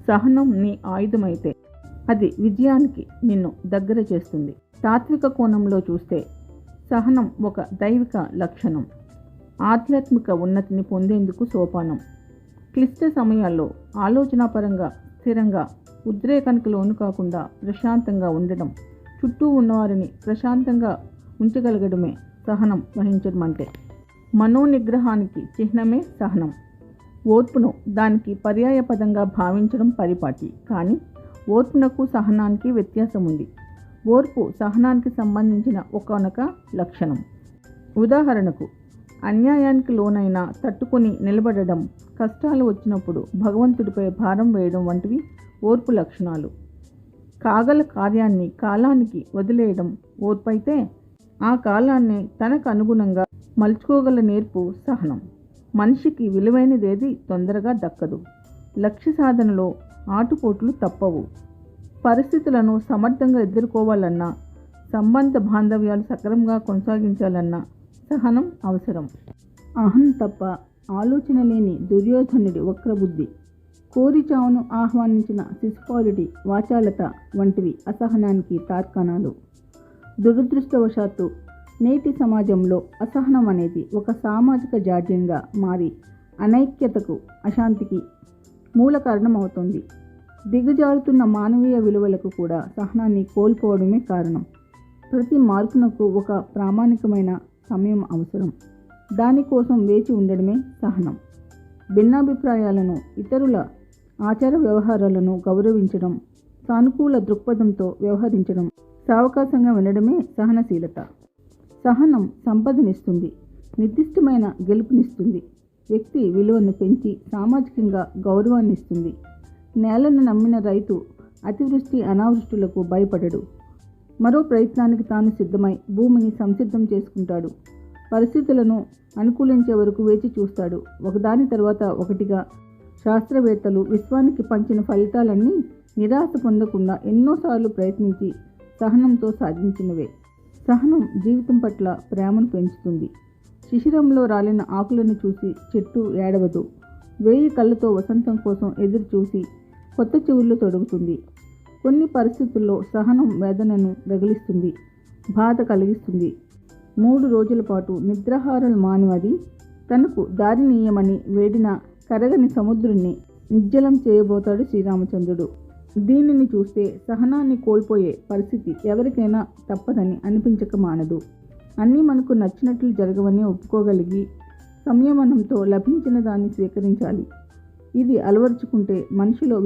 సహనం నీ ఆయుధమైతే అది విజయానికి నిన్ను దగ్గర చేస్తుంది. తాత్విక కోణంలో చూస్తే సహనం ఒక దైవిక లక్షణం, ఆధ్యాత్మిక ఉన్నతిని పొందేందుకు సోపానం. క్లిష్ట సమయాల్లో ఆలోచనాపరంగా స్థిరంగా, ఉద్రేకానికి లోను కాకుండా ప్రశాంతంగా ఉండడం, చుట్టూ ఉన్నవారిని ప్రశాంతంగా ఉంచగలగడమే సహనం వహించడం అంటే. మనోనిగ్రహానికి చిహ్నమే సహనం. ఓర్పును దానికి పర్యాయ పదంగా భావించడం పరిపాటి. కానీ ఓర్పునకు సహనానికి వ్యత్యాసం ఉంది. ఓర్పు సహనానికి సంబంధించిన ఒకానొక లక్షణం. ఉదాహరణకు, అన్యాయానికి లోనైనా తట్టుకొని నిలబడడం, కష్టాలు వచ్చినప్పుడు భగవంతుడిపై భారం వేయడం వంటివి ఓర్పు లక్షణాలు. కాగల కార్యాన్ని కాలానికి వదిలేయడం ఓర్పైతే, ఆ కాలాన్ని తనకు అనుగుణంగా మలుచుకోగల నేర్పు సహనం. మనిషికి విలువైనదేది తొందరగా దక్కదు. లక్ష్య సాధనలో ఆటుపోట్లు తప్పవు. పరిస్థితులను సమర్థంగా ఎదుర్కోవాలన్నా, సంబంధ బాంధవ్యాలు సక్రమంగా కొనసాగించాలన్నా సహనం అవసరం. అహం తప్ప ఆలోచన లేని దుర్యోధనుడి వక్రబుద్ధి, కోరి చావును ఆహ్వానించిన శిశుపాలుడి వాచాలత వంటివి అసహనానికి తార్కాణాలు. దురదృష్టవశాత్తు నేటి సమాజంలో అసహనం అనేది ఒక సామాజిక జాడ్యంగా మారి అనైక్యతకు, అశాంతికి మూల కారణం అవుతుంది. దిగజారుతున్న మానవీయ విలువలకు కూడా సహనాన్ని కోల్పోవడమే కారణం. ప్రతి మార్పునకు ఒక ప్రామాణికమైన సమయం అవసరం. దానికోసం వేచి ఉండడమే సహనం. భిన్నాభిప్రాయాలను, ఇతరుల ఆచార వ్యవహారాలను గౌరవించడం, సానుకూల దృక్పథంతో వ్యవహరించడం, సావకాశంగా వినడమే సహనశీలత. సహనం సంపదనిస్తుంది, నిర్దిష్టమైన గెలుపునిస్తుంది, వ్యక్తి విలువను పెంచి సామాజికంగా గౌరవాన్ని ఇస్తుంది. నేలను నమ్మిన రైతు అతివృష్టి అనావృష్టులకు భయపడడు. మరో ప్రయత్నానికి తాను సిద్ధమై భూమిని సంసిద్ధం చేసుకుంటాడు. పరిస్థితులను అనుకూలించే వరకు వేచి చూస్తాడు. ఒకదాని తర్వాత ఒకటిగా శాస్త్రవేత్తలు విశ్వానికి పంచిన ఫలితాలన్నీ నిరాశ పొందకుండా ఎన్నోసార్లు ప్రయత్నించి సహనంతో సాధించినవే. సహనం జీవితం పట్ల ప్రేమను పెంచుతుంది. శిశిరంలో రాలిన ఆకులను చూసి చెట్టు ఏడవదు. 1000 కళ్ళతో వసంతం కోసం ఎదురు చూసి కొత్త చివుళ్ళు తొడుగుతుంది. కొన్ని పరిస్థితుల్లో సహనం వేదనను రగిలిస్తుంది, బాధ కలిగిస్తుంది. 3 రోజుల పాటు నిద్రాహారాలు మానివది తనకు దారినీయమని వేడిన కరగని సముద్రుణ్ణి నిర్జలం చేయబోతాడు శ్రీరామచంద్రుడు. దీనిని చూస్తే సహనాన్ని కోల్పోయే పరిస్థితి ఎవరికైనా తప్పదని అనిపించక మానదు. అన్నీ మనకు నచ్చినట్లు జరగవని ఒప్పుకోగలిగి సంయమనంతో లభించిన దాన్ని స్వీకరించాలి. ఇది అలవరుచుకుంటే మనిషిలో